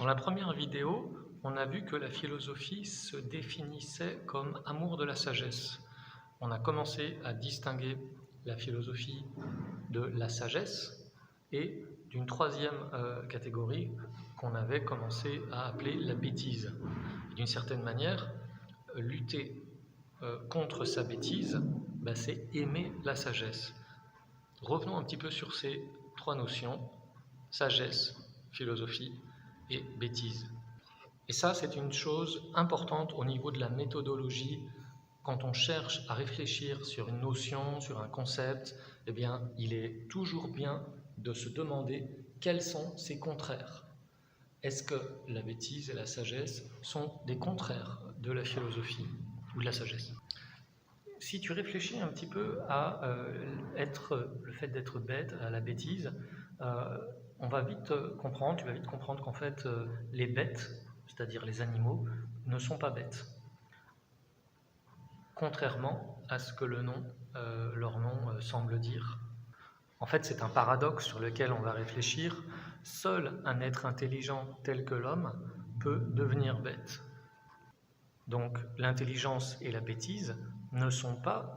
Dans la première vidéo, on a vu que la philosophie se définissait comme amour de la sagesse. On a commencé à distinguer la philosophie de la sagesse et d'une troisième catégorie qu'on avait commencé à appeler la bêtise. D'une certaine manière, lutter contre sa bêtise, c'est aimer la sagesse. Revenons un petit peu sur ces trois notions, sagesse, philosophie et bêtise. Et ça, c'est une chose importante au niveau de la méthodologie. Quand on cherche à réfléchir sur une notion, sur un concept, eh bien, il est toujours bien de se demander quels sont ses contraires. Est-ce que la bêtise et la sagesse sont des contraires de la philosophie ou de la sagesse? Si tu réfléchis un petit peu à le fait d'être bête, à la bêtise, tu vas vite comprendre qu'en fait, les bêtes, c'est-à-dire les animaux, ne sont pas bêtes. Contrairement à ce que leur nom semble dire. En fait, c'est un paradoxe sur lequel on va réfléchir. Seul un être intelligent tel que l'homme peut devenir bête. Donc l'intelligence et la bêtise ne sont pas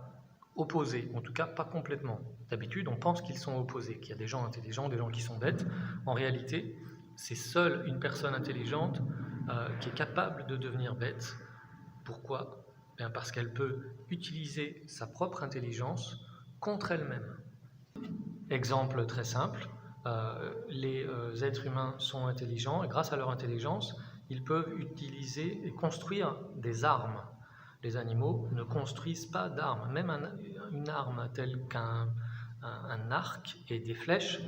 opposés, en tout cas pas complètement. D'habitude, on pense qu'ils sont opposés, qu'il y a des gens intelligents, des gens qui sont bêtes. En réalité, c'est seule une personne intelligente qui est capable de devenir bête. Pourquoi ? Parce qu'elle peut utiliser sa propre intelligence contre elle-même. Exemple très simple, les êtres humains sont intelligents et grâce à leur intelligence, ils peuvent utiliser et construire des armes. Les animaux ne construisent pas d'armes. Même une arme telle qu'un arc et des flèches,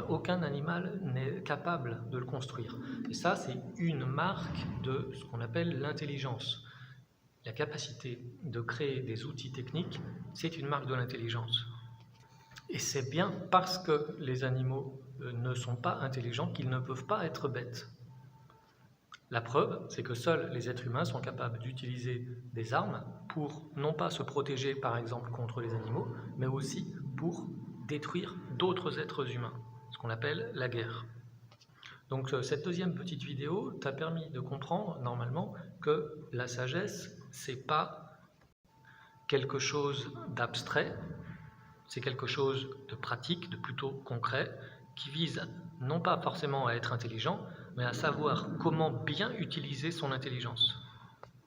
aucun animal n'est capable de le construire. Et ça, c'est une marque de ce qu'on appelle l'intelligence. La capacité de créer des outils techniques, c'est une marque de l'intelligence. Et c'est bien parce que les animaux ne sont pas intelligents qu'ils ne peuvent pas être bêtes. La preuve, c'est que seuls les êtres humains sont capables d'utiliser des armes pour non pas se protéger par exemple contre les animaux, mais aussi pour détruire d'autres êtres humains, ce qu'on appelle la guerre. Donc cette deuxième petite vidéo t'a permis de comprendre normalement que la sagesse, c'est pas quelque chose d'abstrait, c'est quelque chose de pratique, de plutôt concret, qui vise non pas forcément à être intelligent, mais à savoir comment bien utiliser son intelligence.